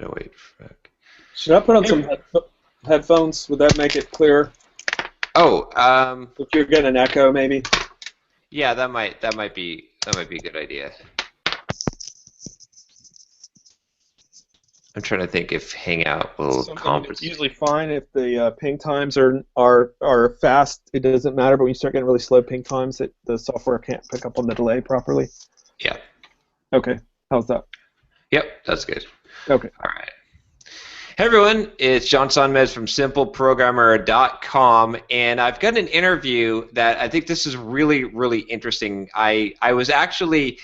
No, wait. Fuck. Should I put on some headphones? Would that make it clearer? Oh, If you're getting an echo, maybe. yeah, that might be a good idea. I'm trying to think if Hangout will It's compensate. usually fine if the ping times are fast. It doesn't matter, but when you start getting really slow ping times, the software can't pick up on the delay properly. Yeah. Okay, how's that? Yep, that's good. Okay. All right. Hey everyone, it's John Sonmez from SimpleProgrammer.com, and I've got an interview that I think this is really, really interesting. I was actually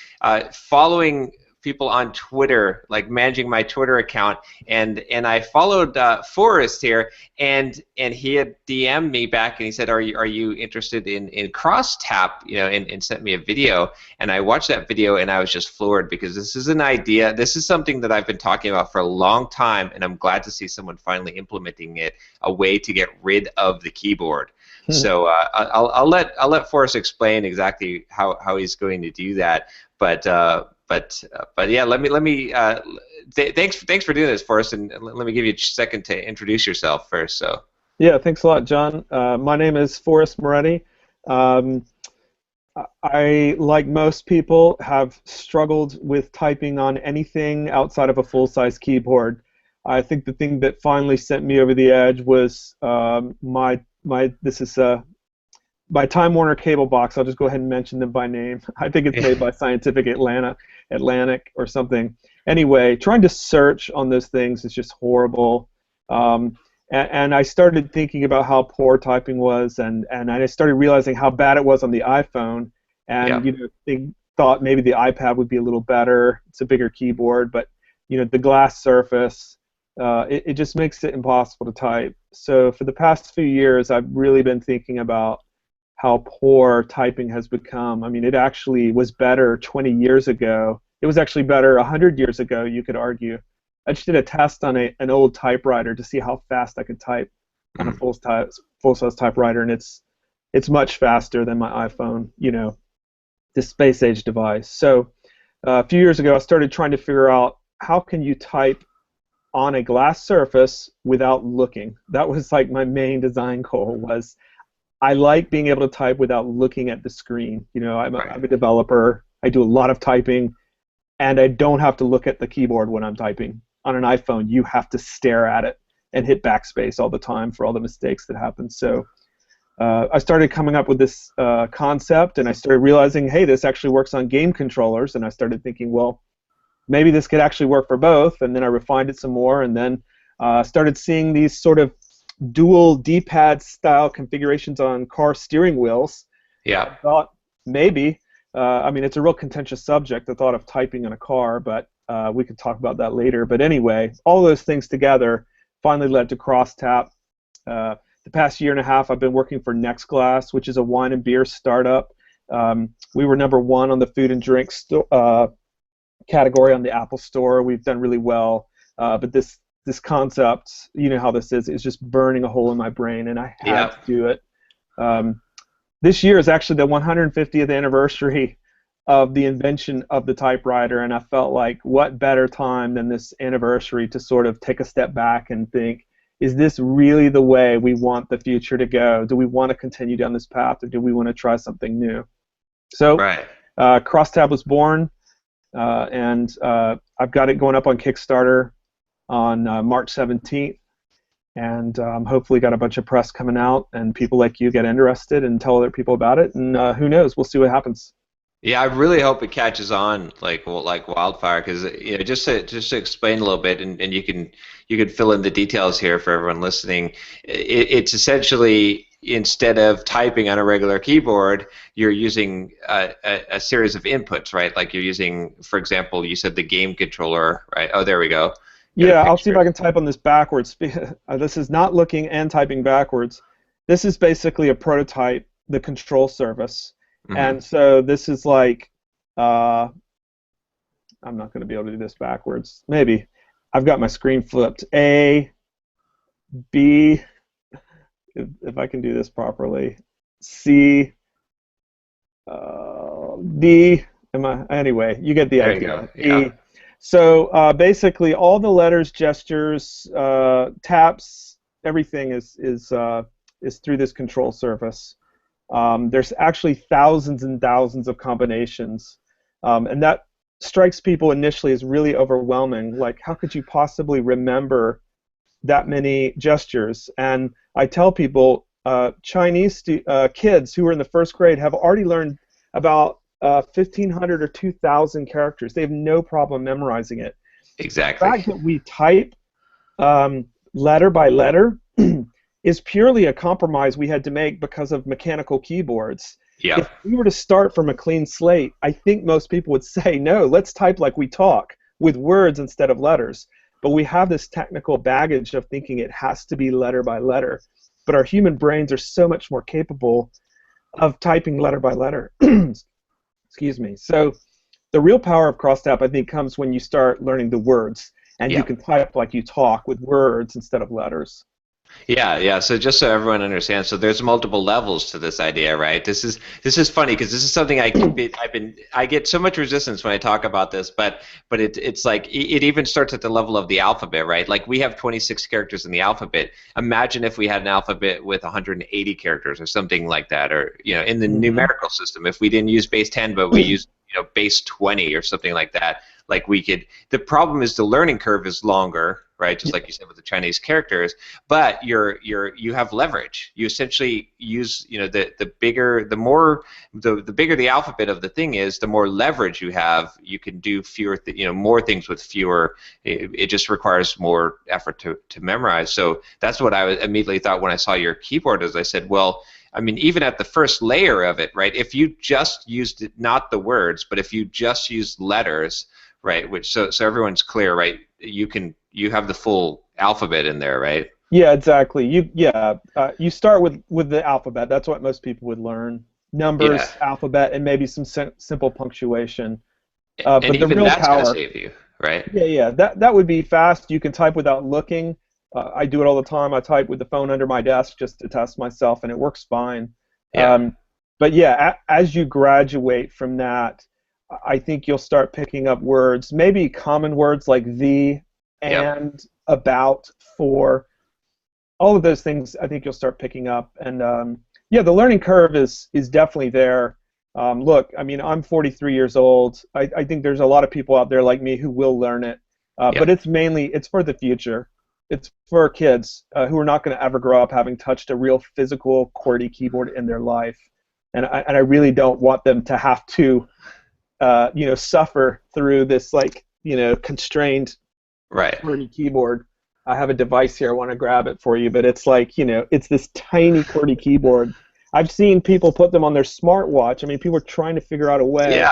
following people on Twitter, like managing my Twitter account, and I followed Forrest here, and he had DM'd me back, and he said, "Are you interested in CrossTap?" And sent me a video, and I watched that video, and I was just floored because this is an idea. This is something that I've been talking about for a long time, and I'm glad to see someone finally implementing it. A way to get rid of the keyboard. So I'll let Forrest explain exactly how he's going to do that. But yeah, thanks for doing this, Forrest, and let me give you a second to introduce yourself first. So. Yeah, thanks a lot, John. My name is Forrest Maready. Um, I, like most people, have struggled with typing on anything outside of a full-size keyboard. I think the thing that finally sent me over the edge was my Time Warner cable box. I'll just go ahead and mention them by name. I think it's made by Scientific Atlantic or something. Anyway, trying to search on those things is just horrible. And I started thinking about how poor typing was, and I started realizing how bad it was on the iPhone. And they thought maybe the iPad would be a little better. It's a bigger keyboard, but the glass surface, it just makes it impossible to type. So for the past few years, I've really been thinking about how poor typing has become. I mean, it actually was better 20 years ago. It was actually better 100 years ago, you could argue. I just did a test on an old typewriter to see how fast I could type on a full-size typewriter, and it's much faster than my iPhone, this space-age device. So a few years ago, I started trying to figure out how can you type on a glass surface without looking. That was like my main design goal was I like being able to type without looking at the screen. I'm a developer. I do a lot of typing, and I don't have to look at the keyboard when I'm typing. On an iPhone, you have to stare at it and hit backspace all the time for all the mistakes that happen. So I started coming up with this concept, and I started realizing, hey, this actually works on game controllers, and I started thinking, well, maybe this could actually work for both, and then I refined it some more, and then started seeing these sort of dual D-pad style configurations on car steering wheels. Yeah. I thought maybe, I mean, it's a real contentious subject, the thought of typing in a car, but we could talk about that later. But anyway, all those things together finally led to CrossTap. The past year and a half, I've been working for NextGlass, which is a wine and beer startup. We were #1 on the food and drink category on the Apple Store. We've done really well, but this concept, you know how this is just burning a hole in my brain, and I had to do it. This year is actually the 150th anniversary of the invention of the typewriter, and I felt like what better time than this anniversary to sort of take a step back and think, is this really the way we want the future to go? Do we want to continue down this path, or do we want to try something new? So CrossTap was born, and I've got it going up on Kickstarter on March 17th, and hopefully got a bunch of press coming out, and people like you get interested and tell other people about it, and who knows, we'll see what happens. Yeah, I really hope it catches on like wildfire, because just to explain a little bit, and you can fill in the details here for everyone listening. It's essentially, instead of typing on a regular keyboard, you're using a series of inputs, right? Like you're using, for example, you said the game controller, right? Oh, there we go. Yeah, I'll see if I can type on this backwards. This is not looking and typing backwards. This is basically a prototype, the control surface. And so this is like, I'm not going to be able to do this backwards. Maybe. I've got my screen flipped. A, B, if I can do this properly. C, D, anyway, you get the idea. There you go. Yeah. So basically, all the letters, gestures, taps, everything is through this control surface. There's actually thousands and thousands of combinations, and that strikes people initially as really overwhelming. Like, how could you possibly remember that many gestures? And I tell people, Chinese kids who are in the first grade have already learned about 1,500 or 2,000 characters. They have no problem memorizing it. Exactly. The fact that we type letter by letter is purely a compromise we had to make because of mechanical keyboards. Yeah. If we were to start from a clean slate, I think most people would say, no, let's type like we talk, with words instead of letters. But we have this technical baggage of thinking it has to be letter by letter. But our human brains are so much more capable of typing letter by letter. Excuse me. So the real power of CrossTap, I think, comes when you start learning the words, and you can type like you talk with words instead of letters. Yeah. So just so everyone understands, so there's multiple levels to this idea, right? This is funny because this is something I get so much resistance when I talk about this, but it's like it even starts at the level of the alphabet, right? Like we have 26 characters in the alphabet. Imagine if we had an alphabet with 180 characters or something like that, or in the numerical system, if we didn't use base 10 but we used base 20 or something like that. Like we could. The problem is the learning curve is longer, right? Just like you said with the Chinese characters, but you have leverage. You essentially use the bigger the bigger the alphabet of the thing is, the more leverage you have. You can do more things with fewer. It just requires more effort to memorize. So that's what I immediately thought when I saw your keyboard. As I said, well, I mean, even at the first layer of it, right? If you just used it, not the words, but if you just used letters, right? Which so everyone's clear, right? You have the full alphabet in there, right? Yeah, exactly. You start with the alphabet. That's what most people would learn. Numbers, alphabet, and maybe some simple punctuation. And but the even real that's going to power, save you, right? Yeah. That would be fast. You can type without looking. I do it all the time. I type with the phone under my desk just to test myself, and it works fine. Yeah. But yeah, as you graduate from that, I think you'll start picking up words, maybe common words like the, and, about, for, all of those things. I think you'll start picking up, and the learning curve is definitely there. Look, I mean, I'm 43 years old. I think there's a lot of people out there like me who will learn it, but it's for the future. It's for kids who are not going to ever grow up having touched a real physical QWERTY keyboard in their life, and I really don't want them to have to suffer through this constrained QWERTY keyboard. I have a device here. I want to grab it for you, but it's it's this tiny QWERTY keyboard. I've seen people put them on their smartwatch. I mean, people are trying to figure out a way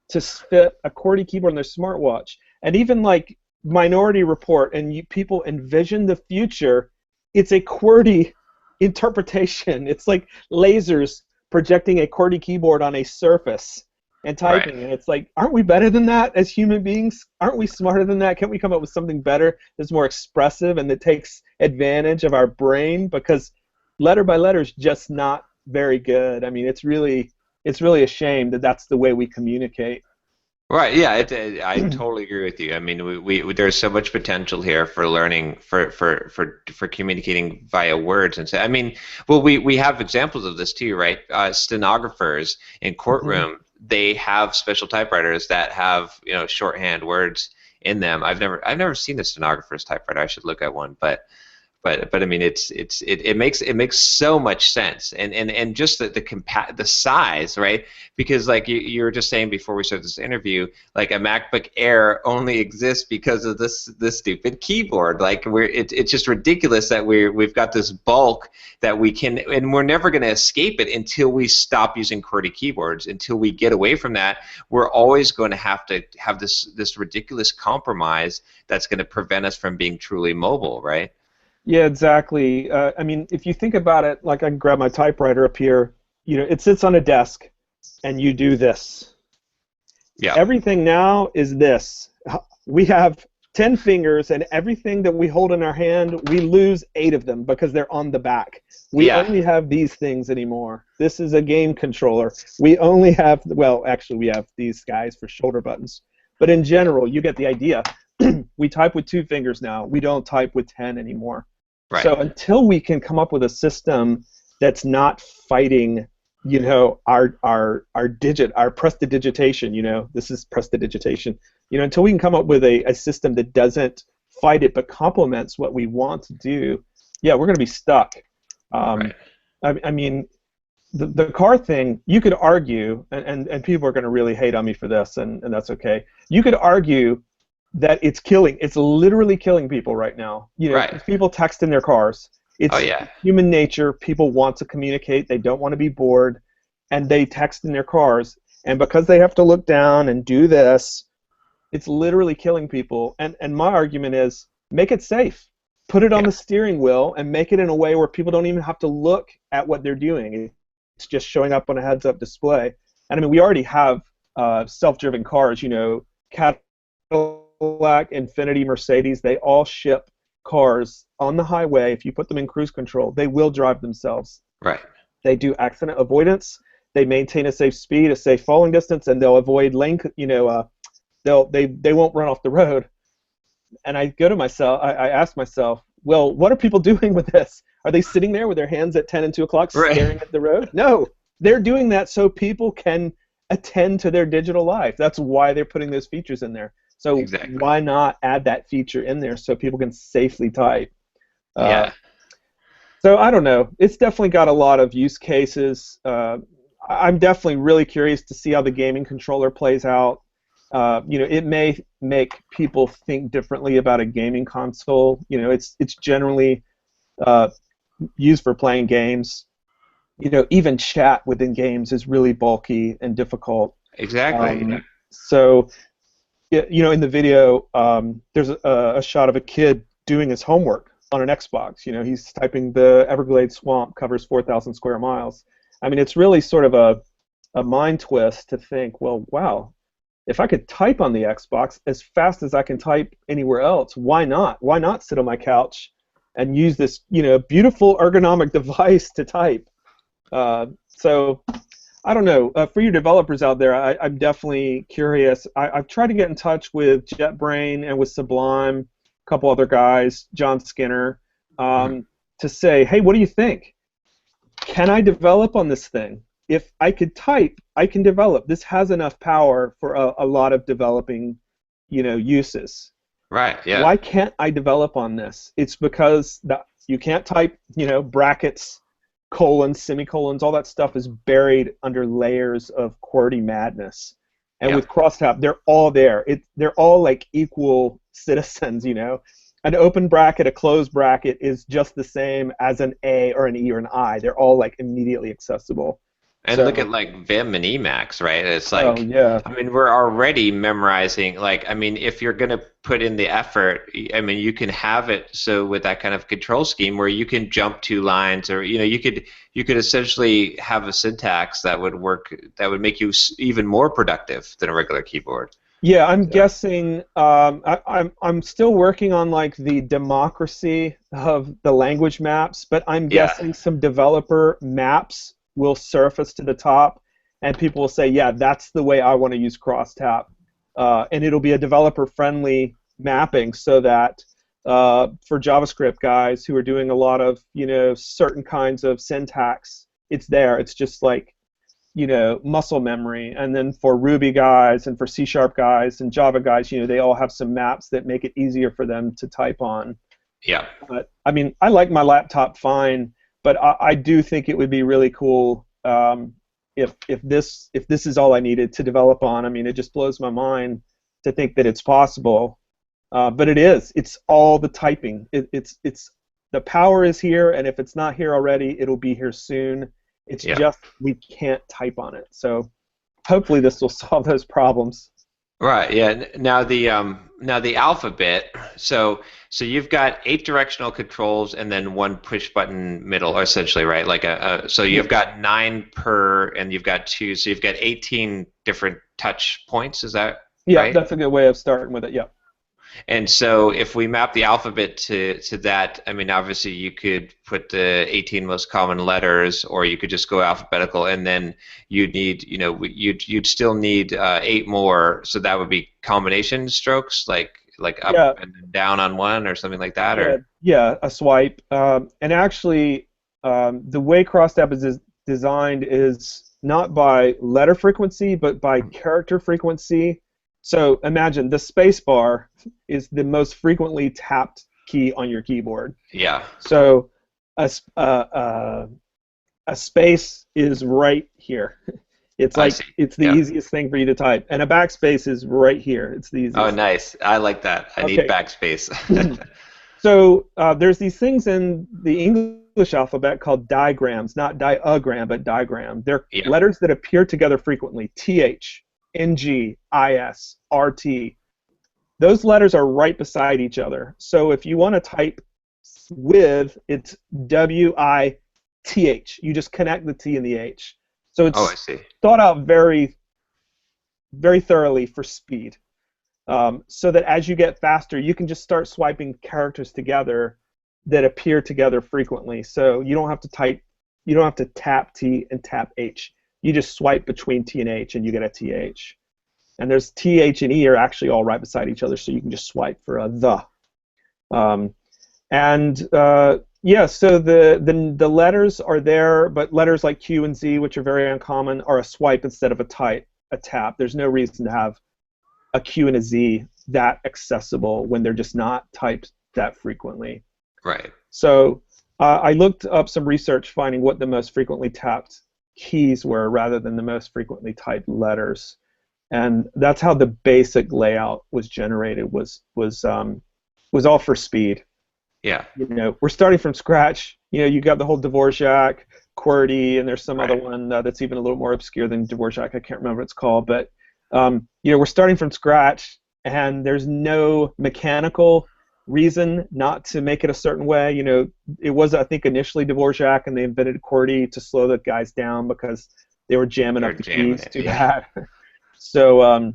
to fit a QWERTY keyboard on their smartwatch. And even like Minority Report, and people envision the future, it's a QWERTY interpretation. It's like lasers projecting a QWERTY keyboard on a surface and typing, and it's like, aren't we better than that as human beings? Aren't we smarter than that? Can't we come up with something better that's more expressive and that takes advantage of our brain? Because letter by letter is just not very good. I mean, it's really a shame that that's the way we communicate. Right. Yeah. I totally agree with you. I mean, we there's so much potential here for learning, for communicating via words, and so I mean, well, we have examples of this too, right? Stenographers in courtroom, they have special typewriters that have shorthand words in them. I've never seen a stenographer's typewriter. I should look at one, but I mean, it makes so much sense, and just the size, right? Because like you were just saying before we started this interview, like a MacBook Air only exists because of this stupid keyboard. Like it's just ridiculous that we've got this bulk that we can, and we're never going to escape it until we stop using QWERTY keyboards. Until we get away from that, we're always going to have this ridiculous compromise that's going to prevent us from being truly mobile, right? Yeah, exactly. I mean, if you think about it, like I can grab my typewriter up here, it sits on a desk, and you do this. Yeah. Everything now is this. We have 10 fingers, and everything that we hold in our hand, we lose 8 of them because they're on the back. We only have these things anymore. This is a game controller. We only have, well, actually, we have these guys for shoulder buttons. But in general, you get the idea. We type with 2 fingers now. We don't type with 10 anymore. Right. So until we can come up with a system that's not fighting, you know, our prestidigitation, you know, this is prestidigitation, you know, until we can come up with a system that doesn't fight it but complements what we want to do, yeah, we're going to be stuck. Right. I mean, the car thing, you could argue, and people are going to really hate on me for this, and that's okay. You could argue that it's literally killing people right now. You know, Right. people text in their cars. It's human nature. People want to communicate. They don't want to be bored, and they text in their cars. And because they have to look down and do this, it's literally killing people. And my argument is, make it safe. Put it on the steering wheel and make it in a way where people don't even have to look at what they're doing. It's just showing up on a heads-up display. And I mean, we already have self-driven cars. You know, Cadillac, Infiniti, Mercedes, they all ship cars on the highway. If you put them in cruise control, they will drive themselves. Right. They do accident avoidance. They maintain a safe speed, a safe falling distance, and they'll avoid lane. You know, they won't run off the road. And I go to myself, I ask myself, well, what are people doing with this? Are they sitting there with their hands at 10 and 2 o'clock staring at the road? No, they're doing that so people can attend to their digital life. That's why they're putting those features in there. So why not add that feature in there so people can safely type? So I don't know. It's definitely got a lot of use cases. I'm definitely really curious to see how the gaming controller plays out. You know, it may make people think differently about a gaming console. You know, it's generally used for playing games. You know, even chat within games is really bulky and difficult. Exactly. So, you know, in the video, there's a shot of a kid doing his homework on an Xbox. You know, he's typing the Everglades swamp covers 4,000 square miles. I mean, it's really sort of a mind twist to think, well, wow, if I could type on the Xbox as fast as I can type anywhere else, why not? Why not sit on my couch and use this, you know, beautiful ergonomic device to type? So I don't know. For you developers out there, I'm definitely curious. I've tried to get in touch with JetBrain and with Sublime, a couple other guys, John Skinner, to say, hey, what do you think? Can I develop on this thing? If I could type, I can develop. This has enough power for a lot of developing, you know, uses. Right. Yeah. Why can't I develop on this? It's because you can't type, you know, brackets, colons, semicolons, all that stuff is buried under layers of QWERTY madness. And with CrossTap, they're all there. They're all like equal citizens, you know. An open bracket, a closed bracket is just the same as an A or an E or an I. They're all like immediately accessible. And look at like Vim and Emacs, right? It's like, I mean, we're already memorizing. Like, I mean, if you're going to put in the effort, I mean, you can have it so with that kind of control scheme where you can jump 2 lines, or you know, you could essentially have a syntax that would work, that would make you even more productive than a regular keyboard. Yeah, I'm guessing. I'm still working on like the democracy of the language maps, but I'm guessing some developer maps will surface to the top, and people will say, yeah, that's the way I want to use CrossTap. And it'll be a developer-friendly mapping so that for JavaScript guys who are doing a lot of, you know, certain kinds of syntax, it's there. It's just like, you know, muscle memory. And then for Ruby guys and for C# guys and Java guys, you know, they all have some maps that make it easier for them to type on. Yeah. But, I mean, I like my laptop fine, but I do think it would be really cool if this is all I needed to develop on. I mean, it just blows my mind to think that it's possible, but it is. It's all the typing. It's the power is here, and if it's not here already, it'll be here soon. It's just we can't type on it. So hopefully this will solve those problems. Right. Yeah. Now the alphabet. So you've got 8 directional controls and then 1 push button middle, essentially, right? Like so you've got 9 per, and you've got 2. So you've got 18 different touch points. Is that right? Yeah, that's a good way of starting with it. Yeah. And so if we map the alphabet to that, I mean, obviously you could put the 18 most common letters, or you could just go alphabetical, and then you'd need, you'd still need 8 more. So that would be combination strokes, like up Yeah, and then down on one, or something like that, yeah, or yeah, a swipe. And actually, the way CrossTap is designed is not by letter frequency, but by character frequency. So imagine the space bar is the most frequently tapped key on your keyboard. yeah. So a, a space is right here. It's I like see. it's the Yeah. easiest thing for you to type, and a backspace is right here. It's the Oh, easiest. nice. I like that. I need Okay. backspace. So there's these things in the English alphabet called digrams, not diagram, but digram. They're Yeah. letters that appear together frequently. TH, NG, IS, RT. Those letters are right beside each other. So if you want to type with, it's WITH. You just connect the T and the H. So Oh, I it's see. thought out very, very thoroughly for speed. So that as you get faster, you can just start swiping characters together that appear together frequently. So you don't have to type, you don't have to tap T and tap H. You just swipe between T and H, and you get a TH. And there's T, H, and E are actually all right beside each other, so you can just swipe for a the. Um, yeah, so the letters are there, but letters like Q and Z, which are very uncommon, are a swipe instead of a tap. There's no reason to have a Q and a Z that accessible when they're just not typed that frequently. Right. So I looked up some research finding what the most frequently tapped keys were rather than the most frequently typed letters, and that's how the basic layout was generated. Was all for speed. Yeah. We're starting from scratch. You got the whole Dvorak, QWERTY, and there's some other Right. one that's even a little more obscure than Dvorak. I can't remember what it's called, but we're starting from scratch, and there's no mechanical reason not to make it a certain way. It was, I think, initially Dvorak, and they invented QWERTY to slow the guys down because they were jamming They're up the jamming keys it. too Yeah. bad. So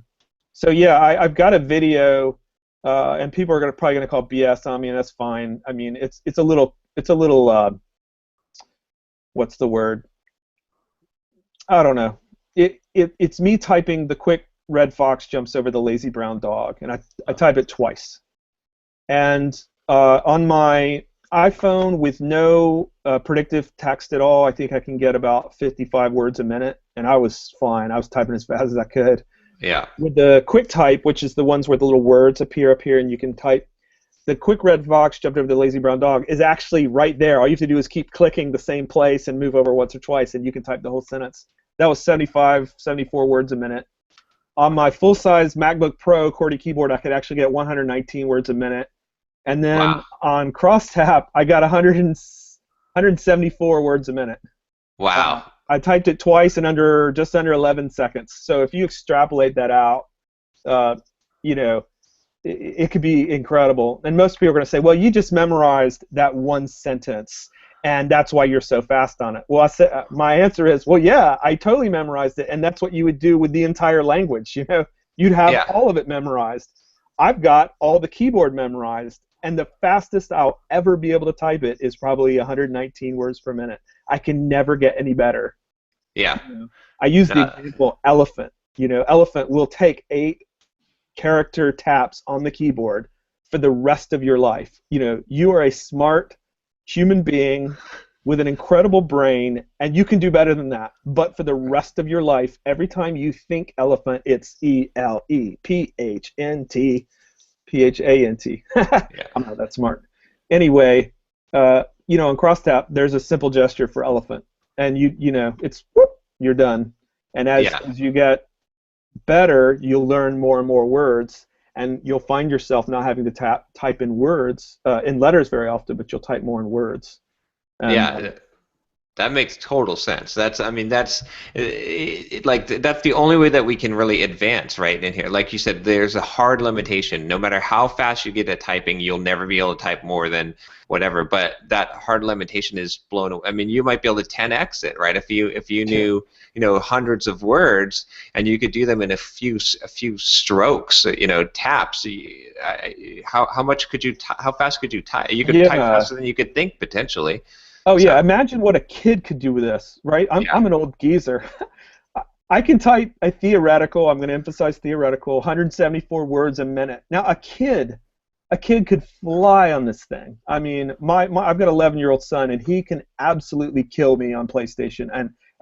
yeah, I've got a video, and people are probably gonna call BS on me, and that's fine. I mean, it's a little what's the word? I don't know. It's me typing the quick red fox jumps over the lazy brown dog, and I type it twice. And on my iPhone with no predictive text at all, I think I can get about 55 words a minute, and I was fine. I was typing as fast as I could. Yeah. With the quick type, which is the ones where the little words appear up here and you can type, the quick red fox jumped over the lazy brown dog is actually right there. All you have to do is keep clicking the same place and move over once or twice, and you can type the whole sentence. That was 75, 74 words a minute. On my full-size MacBook Pro QWERTY keyboard, I could actually get 119 words a minute. And then Wow. on CrossTap, I got 174 words a minute. Wow. I typed it twice in just under 11 seconds. So if you extrapolate that out, uh, you know, it could be incredible. And most people are going to say, well, you just memorized that one sentence, and that's why you're so fast on it. Well, my answer is, well, yeah, I totally memorized it, and that's what you would do with the entire language. You'd have Yeah. all of it memorized. I've got all the keyboard memorized, and the fastest I'll ever be able to type it is probably 119 words per minute. I can never get any better. Yeah. I use the Uh, example elephant. Elephant will take 8 character taps on the keyboard for the rest of your life. You are a smart human being with an incredible brain, and you can do better than that. But for the rest of your life, every time you think elephant, it's ELEPHNT. yeah. I'm not that smart. Anyway, in CrossTap, there's a simple gesture for elephant, and it's whoop, you're done. And as Yeah. you get better, you'll learn more and more words, and you'll find yourself not having to type in words in letters very often, but you'll type more in words. And, Yeah. That makes total sense. I mean, like that's the only way that we can really advance right in here. Like you said, there's a hard limitation. No matter how fast you get at typing, you'll never be able to type more than whatever. But that hard limitation is blown away. I mean, you might be able to 10x it, right? If you Yeah. knew, hundreds of words and you could do them in a few strokes, taps. How much could you? How fast could you type? You could type Yeah. faster than you could think potentially. Oh So yeah, imagine what a kid could do with this, right? yeah. I'm an old geezer. I can type a theoretical, I'm going to emphasize theoretical, 174 words a minute. Now a kid could fly on this thing. I mean, I've got an 11-year-old son and he can absolutely kill me on PlayStation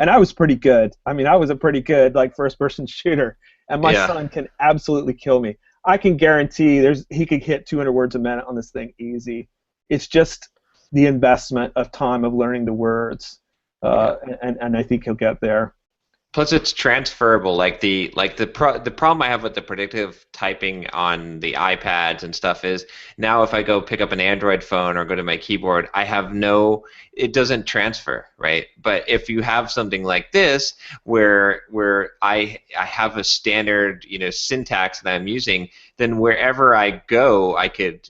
and I was pretty good. I mean, I was a pretty good like first person shooter and my Yeah. son can absolutely kill me. I can guarantee he could hit 200 words a minute on this thing easy. It's just the investment of time of learning the words, Yeah. and I think he'll get there. Plus, it's transferable. The problem I have with the predictive typing on the iPads and stuff is now if I go pick up an Android phone or go to my keyboard, it doesn't transfer, right? But if you have something like this, where I have a standard syntax that I'm using, then wherever I go, I could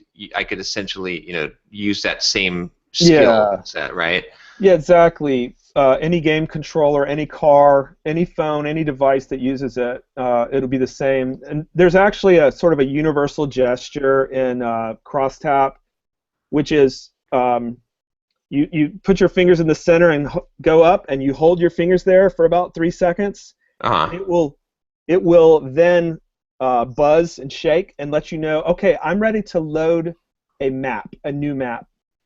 essentially use that same skill Yeah, set, right? yeah, exactly. Any game controller, any car, any phone, any device that uses it, it'll be the same. And there's actually a sort of a universal gesture in CrossTap, which is you put your fingers in the center and go up, and you hold your fingers there for about 3 seconds, and Uh-huh. it will then buzz and shake and let you know, okay, I'm ready to load a new map.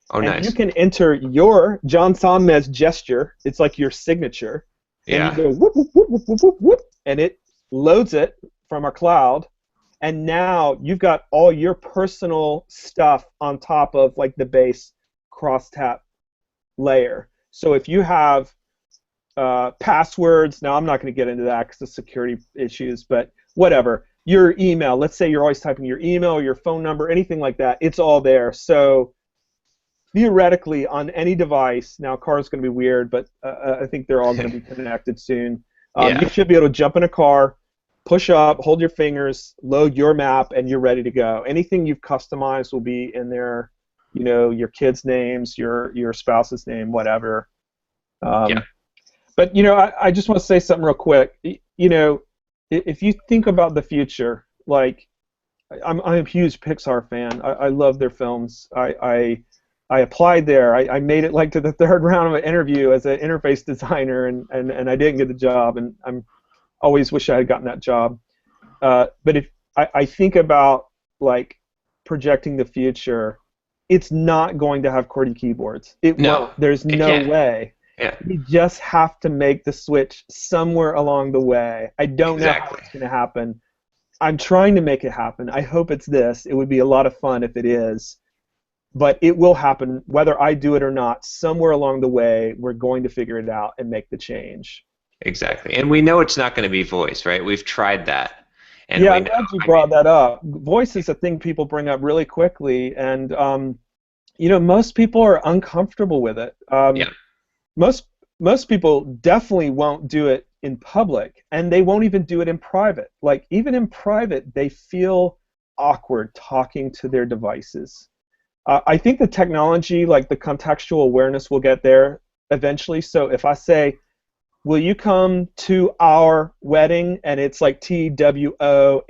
Oh, And you nice. can enter your John Sonmez gesture. It's like your signature, and you Yeah. go whoop whoop whoop whoop whoop whoop, whoop, and it loads it from our cloud. And now you've got all your personal stuff on top of like the base CrossTap layer. So if you have passwords, now I'm not going to get into that because of security issues, but whatever. Your email, let's say you're always typing your email or your phone number, anything like that, it's all there. So theoretically, on any device, now car is going to be weird, but I think they're all going to be connected soon. You Yeah. should be able to jump in a car, push up, hold your fingers, load your map, and you're ready to go. Anything you've customized will be in there. Your kids' names, your spouse's name, whatever. Yeah. Um, but I just want to say something real quick. If you think about the future, like I'm a huge Pixar fan. I love their films. I applied there. I made it like to the third round of an interview as an interface designer, and I didn't get the job, and I'm always wish I had gotten that job. But if I think about like projecting the future, it's not going to have QWERTY keyboards. It No, won't. There's it no can't. way. Yeah. We just have to make the switch somewhere along the way. I don't know how Exactly. it's going to happen. I'm trying to make it happen. I hope it's this. It would be a lot of fun if it is. But it will happen whether I do it or not. Somewhere along the way, we're going to figure it out and make the change. Exactly. And we know it's not going to be voice, right? We've tried that, and Yeah, we I'm know. glad you I mean, brought that up. Voice is a thing people bring up really quickly, and most people are uncomfortable with it. yeah. Most most people definitely won't do it in public, and they won't even do it in private. Like even in private, they feel awkward talking to their devices. I think the technology, like the contextual awareness, will get there eventually. So if I say, will you come to our wedding? And it's like TWOHOUR.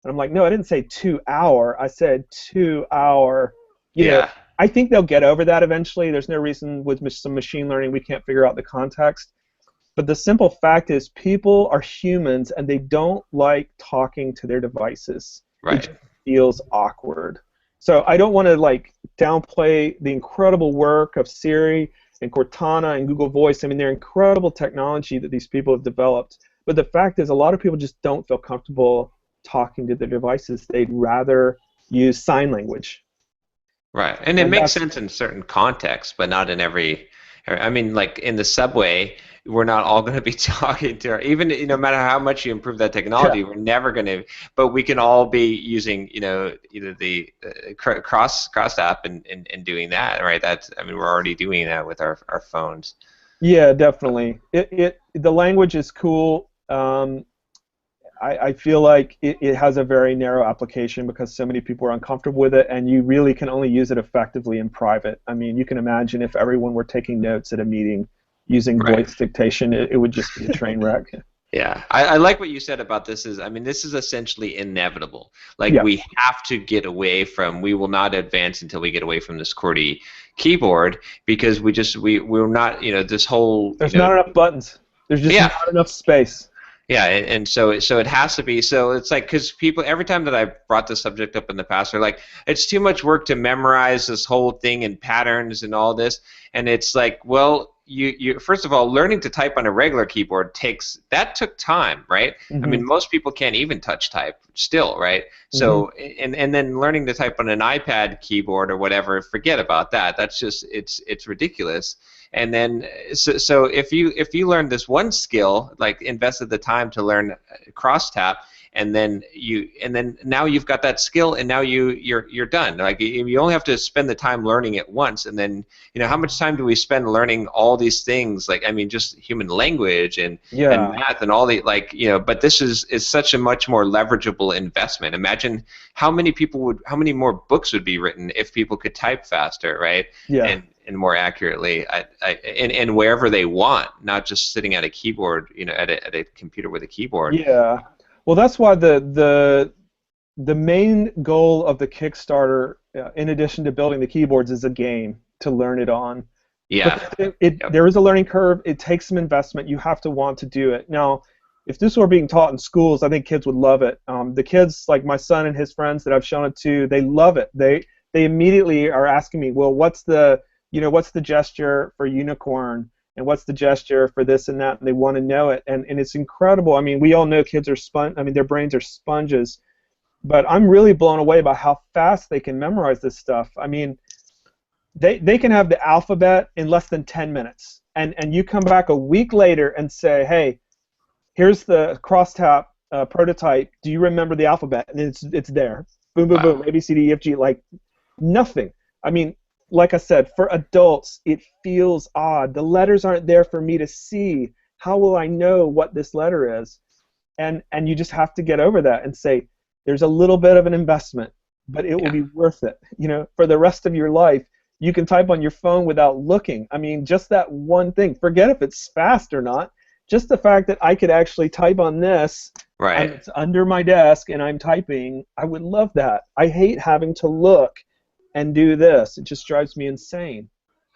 And I'm like, no, I didn't say 2 hour. I said 2 hour. You know, Yeah. I think they'll get over that eventually. There's no reason with some machine learning we can't figure out the context. But the simple fact is people are humans and they don't like talking to their devices. It Right. just feels awkward. So I don't want to like downplay the incredible work of Siri and Cortana and Google Voice. I mean, they're incredible technology that these people have developed. But the fact is, a lot of people just don't feel comfortable talking to their devices. They'd rather use sign language. Right. And it And makes that's sense in certain contexts, but not in every. I mean, like in the subway, we're not all going to be talking to even no matter how much you improve that technology, we're never going to. But we can all be using either the CrossTap and doing that, right? That's I mean we're already doing that with our phones. Yeah, definitely. The language is cool. I feel like it has a very narrow application because so many people are uncomfortable with it, and you really can only use it effectively in private. I mean, you can imagine if everyone were taking notes at a meeting using Right. voice dictation, it would just be a train wreck. Yeah, I like what you said about this. I mean, this is essentially inevitable. Like, Yeah, we have to get away from, we will not advance until we get away from this QWERTY keyboard because we're not, this whole, there's not enough buttons. There's just yeah, not enough space. yeah, and so it has to be. So it's like because people every time that I've brought this subject up in the past, they're like, it's too much work to memorize this whole thing and patterns and all this. And it's like, well, you first of all, learning to type on a regular keyboard took time, right? I Hmm. mean, most people can't even touch type still, right? Hmm. So and then learning to type on an iPad keyboard or whatever, forget about that. That's just it's ridiculous. And then so if you learn this one skill, like invested the time to learn CrossTap, and then now you've got that skill, and now you're done. Like you only have to spend the time learning it once, and then how much time do we spend learning all these things? Like I mean, just human language and Yeah, math and all the But this is such a much more leverageable investment. Imagine how many more books would be written if people could type faster, right? yeah, And more accurately, and wherever they want, not just sitting at a keyboard, at a computer with a keyboard. yeah. Well, that's why the main goal of the Kickstarter, in addition to building the keyboards, is a game to learn it on. Yeah. Because Yep. there is a learning curve. It takes some investment. You have to want to do it. Now, if this were being taught in schools, I think kids would love it. The kids, like my son and his friends that I've shown it to, they love it. They immediately are asking me, well, what's the gesture for unicorn, and what's the gesture for this and that, and they want to know it, and it's incredible. I mean, we all know kids are their brains are sponges, but I'm really blown away by how fast they can memorize this stuff. I mean, they can have the alphabet in less than 10 minutes, and you come back a week later and say, hey, here's the CrossTap prototype. Do you remember the alphabet? And it's there. Boom, boom, boom. Wow. A, B, C, D, E, F, G. Like nothing. I mean, like I said, for adults, it feels odd. The letters aren't there for me to see. How will I know what this letter is? And you just have to get over that and say, there's a little bit of an investment, but it will Yeah. be worth it. For the rest of your life, you can type on your phone without looking. I mean, just that one thing. Forget if it's fast or not. Just the fact that I could actually type on this, and Right. it's under my desk, and I'm typing, I would love that. I hate having to look and do this. It just drives me insane.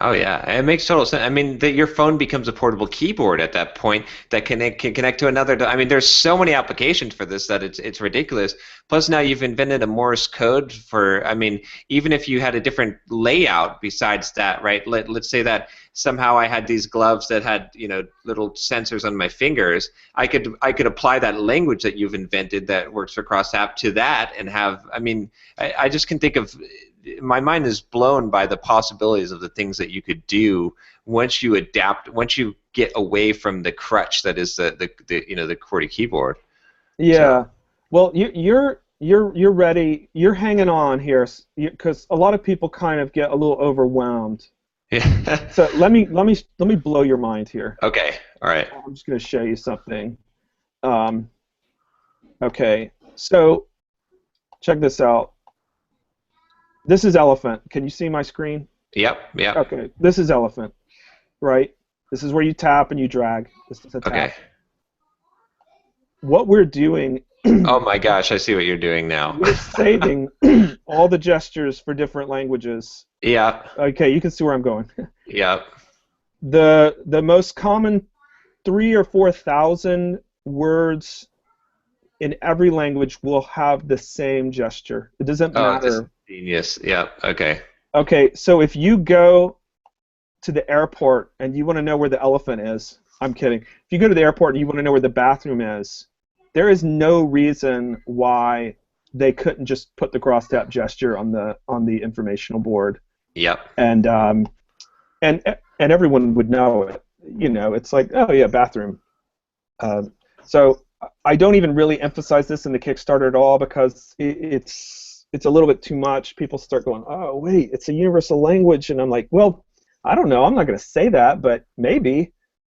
Oh yeah, it makes total sense. I mean, your phone becomes a portable keyboard at that point that can connect to another. I mean, there's so many applications for this that it's ridiculous. Plus, now you've invented a Morse code for. I mean, even if you had a different layout besides that, right? Let's say that somehow I had these gloves that had little sensors on my fingers. I could apply that language that you've invented that works for CrossTap to that and have. I mean, I just can think of. My mind is blown by the possibilities of the things that you could do once you get away from the crutch that is the QWERTY keyboard. Yeah. So Well, you're ready. You're hanging on here because a lot of people kind of get a little overwhelmed. yeah. So let me blow your mind here. Okay. All right. I'm just going to show you something. Um, okay. So check this out. This is elephant. Can you see my screen? Yep. Yep. Okay. This is elephant, right? This is where you tap and you drag. This is a tap. Okay. What we're doing, Oh my gosh, I see what you're doing now. we're saving all the gestures for different languages. Yeah. Okay, you can see where I'm going. Yep. The most common 3,000 or 4,000 words in every language will have the same gesture. It doesn't Oh, this is matter. genius. Yep. Okay. Okay, so if you go to the airport and you want to know where the elephant is, I'm kidding. If you go to the airport and you want to know where the bathroom is, there is no reason why they couldn't just put the cross-tap gesture on the informational board, Yep. and everyone would know it. it's like, oh yeah, bathroom. So I don't even really emphasize this in the Kickstarter at all because it's a little bit too much. People start going, oh wait, it's a universal language, and I'm like, well, I don't know. I'm not going to say that, but maybe,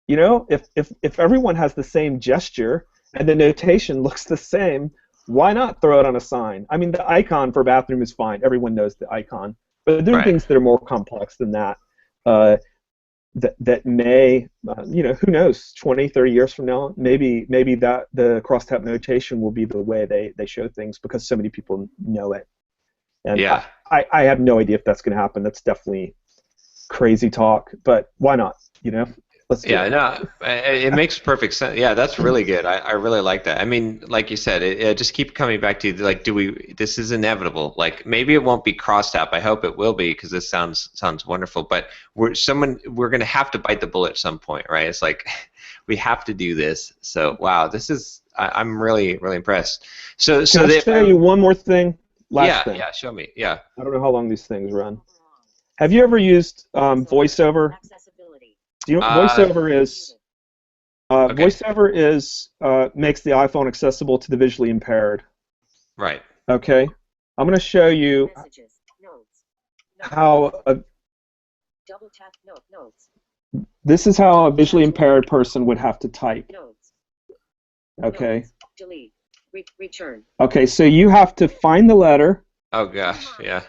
if everyone has the same gesture and the notation looks the same, why not throw it on a sign? I mean, the icon for bathroom is fine. Everyone knows the icon, but there are Right. things that are more complex than that. Uh, that may, who knows, 20, 30 years from now, maybe that the CrossTap notation will be the way they show things because so many people know it. And Yeah. I have no idea if that's going to happen. That's definitely crazy talk, but why not? Let's do Yeah, it. no, it makes perfect sense. Yeah, that's really good. I really like that. I mean, like you said, it just keep coming back to like, this is inevitable. Like maybe it won't be CrossTap. I hope it will be because this sounds wonderful. But we're gonna have to bite the bullet at some point, right? It's like we have to do this. So wow, I'm really really impressed. So Can so I that show you one more thing? Last yeah thing. yeah show me yeah I don't know how long these things run. Have you ever used VoiceOver? Do you know what uh VoiceOver is? okay VoiceOver makes the iPhone accessible to the visually impaired. right Okay, I'm going to show you how this is how a visually impaired person would have to type. Okay. Okay, so you have to find the letter, oh gosh yeah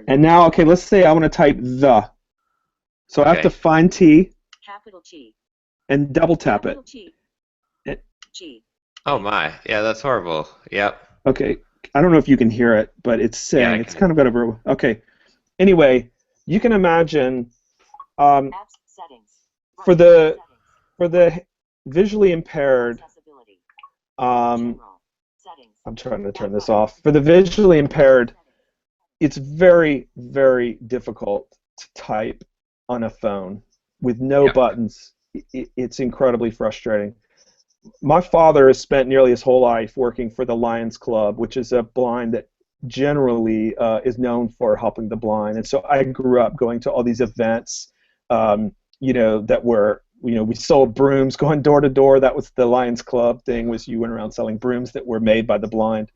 and now, okay, let's say I want to type the. So I have to okay find T and double tap it. oh my yeah that's horrible yep Okay, I don't know if you can hear it, but it's yeah I saying it's can kind of got a. Okay. Anyway, you can imagine um, for the visually impaired. I'm trying to turn this off. For the visually impaired, it's very, very difficult to type on a phone with no yep buttons. It's incredibly frustrating. My father has spent nearly his whole life working for the Lions Club, which is a blind that generally is known for helping the blind. And so I grew up going to all these events, that were, we sold brooms going door to door. That was the Lions Club thing, was you went around selling brooms that were made by the blind.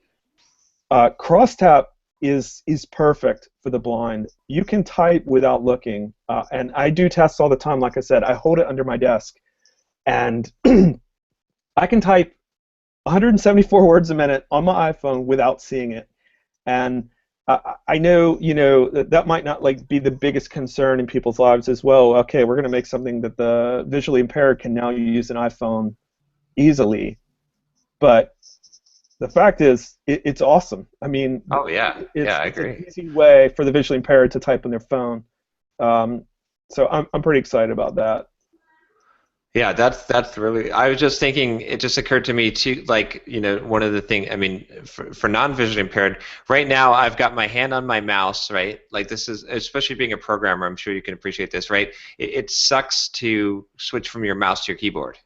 CrossTap is perfect for the blind. You can type without looking, and I do tests all the time. Like I said, I hold it under my desk, and I can type 174 words a minute on my iPhone without seeing it. And I know, that might not like be the biggest concern in people's lives as well. Okay, we're going to make something that the visually impaired can now use an iPhone easily, but the fact is, it's awesome. I mean, oh yeah I it's an agree easy way for the visually impaired to type on their phone. Um, so I'm pretty excited about that. Yeah, that's really. I was just thinking. It just occurred to me too. Like one of the thing. I mean, for non-visually impaired, right now I've got my hand on my mouse. Right, like this is especially being a programmer. I'm sure you can appreciate this. Right, it sucks to switch from your mouse to your keyboard.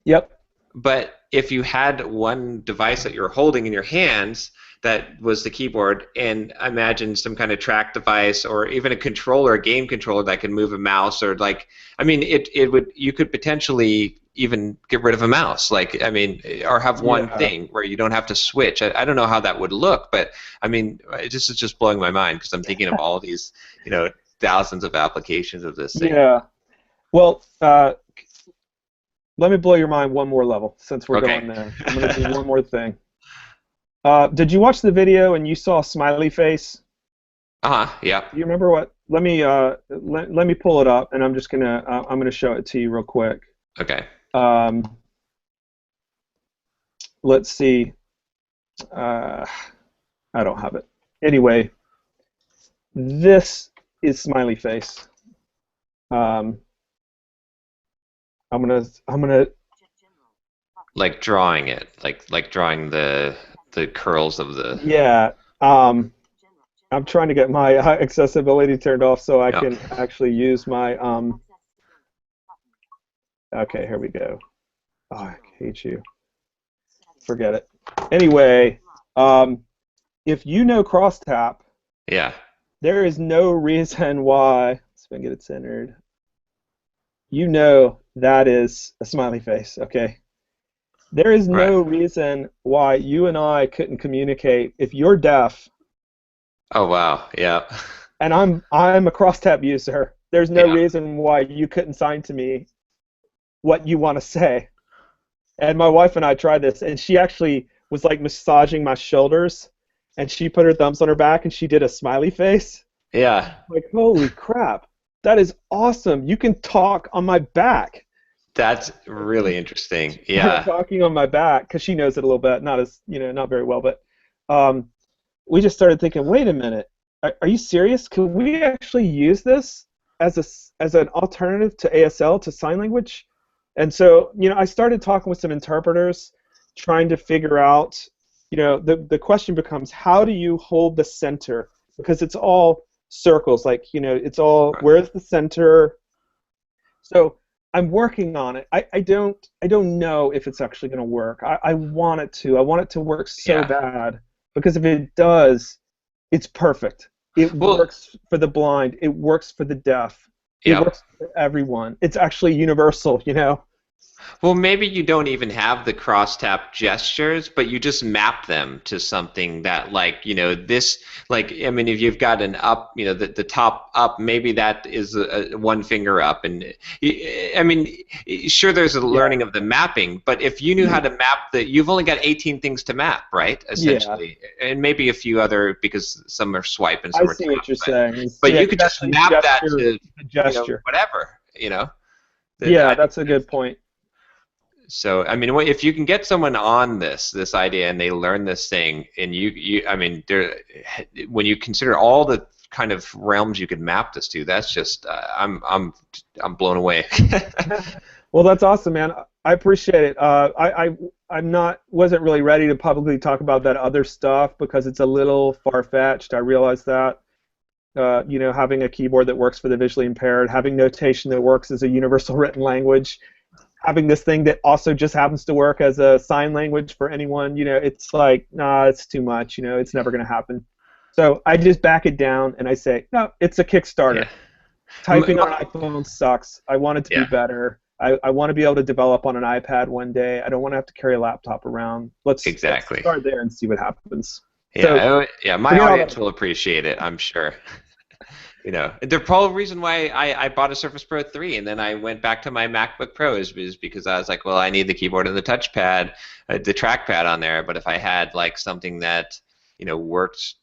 Yep. But if you had one device that you're holding in your hands that was the keyboard, and imagine some kind of track device or even a controller, a game controller that can move a mouse, or like, I mean, it would you could potentially even get rid of a mouse, like I mean, or have one Yeah. thing where you don't have to switch. I don't know how that would look, but I mean, this is just blowing my mind because I'm thinking of all these, thousands of applications of this thing. Yeah. Well, let me blow your mind one more level since we're Okay. going there. I'm going to do one more thing. Did you watch the video and you saw a smiley face? Uh-huh. Yeah. Do you remember what? Let me pull it up, and I'm gonna show it to you real quick. Okay. Um, let's see. Uh, I don't have it. Anyway, this is smiley face. Um, I'm gonna. Like drawing it, like drawing the curls of the. Yeah. I'm trying to get my accessibility turned off so I Yeah. can actually use my. Okay, here we go. Oh, I hate you. Forget it. Anyway, if you know CrossTap, Yeah. there is no reason why. if I can get it centered. You know that is a smiley face, okay? There is Right. no reason why you and I couldn't communicate if you're deaf Oh wow. Yeah. and I'm a CrossTap user. There's no Yeah. reason why you couldn't sign to me what you want to say. And my wife and I tried this, and she actually was like massaging my shoulders, and she put her thumbs on her back and she did a smiley face. Yeah. Like, holy crap, that is awesome. You can talk on my back. That's really interesting. Started Yeah. talking on my back because she knows it a little bit, not as not very well, but um, we just started thinking, wait a minute, are you serious? Can we actually use this as an alternative to ASL, to sign language? And so, I started talking with some interpreters, trying to figure out, the question becomes, how do you hold the center? Because it's all circles, like, it's all, Right. where's the center? So I'm working on it. I don't know if it's actually going to work. I want it to. I want it to work so Yeah. bad, because if it does, it's perfect. It Well, works for the blind. It works for the deaf. It yep. works for everyone. It's actually universal. Well, maybe you don't even have the cross-tap gestures, but you just map them to something that, like, this, like, I mean, if you've got an up, the top up, maybe that is one finger up. And, I mean, sure, there's a Yeah. learning of the mapping, but if you knew how to map you've only got 18 things to map, right? Yeah. Essentially. And maybe a few other, because some are swipe and I some are see tap. what you're saying. But Yeah, you you could could just actually map that gesture to, the gesture. whatever. Yeah, I think that's a good point. so. I mean, if you can get someone on this idea and they learn this thing, and I mean, when you consider all the kind of realms you could map this to, that's just I'm blown away. Well, that's awesome, man. I appreciate it. I'm not wasn't really ready to publicly talk about that other stuff because it's a little far-fetched. I realize that. Having a keyboard that works for the visually impaired, having notation that works as a universal written language, having this thing that also just happens to work as a sign language for anyone, it's like, nah, it's too much. It's never going to happen. So I just back it down and I say, no, it's a Yeah. Kickstarter. M- Typing on m- an iPhone sucks. I want it to be yeah. better. I want to be able to develop on an iPad one day. I don't want to have to carry a laptop around. Let's Exactly. start there and see what happens. Yeah. So Yeah. My forget all audience that. will appreciate it, I'm sure. The probable reason why I bought a Surface Pro 3 and then I went back to my MacBook Pro is because I was like, well, I need the keyboard and the touchpad, the trackpad on there. But if I had like something that worked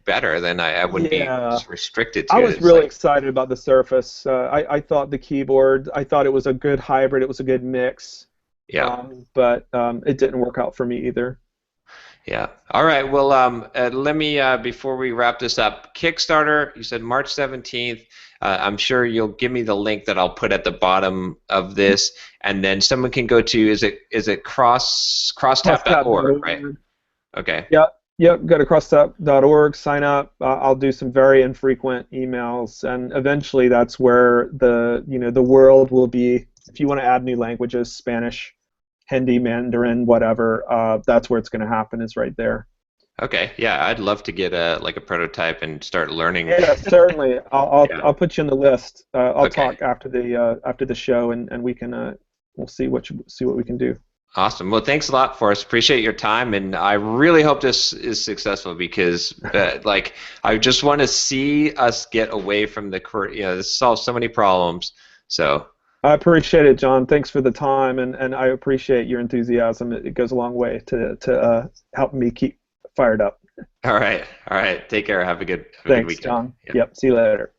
better, then I wouldn't be Yeah, restricted I to it. was It's really like, excited about the Surface. I thought the keyboard, I thought it was a good hybrid. It was a good mix. yeah, But it didn't work out for me either. yeah. All right. Well, let me before we wrap this up, Kickstarter. You said March 17th. I'm sure you'll give me the link that I'll put at the bottom of this, and then someone can go to is it crosstap.org, right? CrossTap.org. Okay. Yep. Go to crosstap.org, sign up. I'll do some very infrequent emails, and eventually that's where the world will be. If you want to add new languages, Spanish, Hindi, Mandarin, whatever, that's where it's going to happen. Is right there. Okay. Yeah, I'd love to get a prototype and start learning. Yeah, certainly. I'll Yeah. I'll put you on the list. I'll Okay. talk after the show, and we can we'll see what we can do. Awesome. Well, thanks a lot, Forrest. Appreciate your time, and I really hope this is successful because, like, I just want to see us get away from this solves so many problems. So, I appreciate it, John. Thanks for the time, and I appreciate your enthusiasm. It goes a long way to helping me keep fired up. all right, all right. Take care. Have a good Thanks, weekend. John. Yeah. Yep. See you later.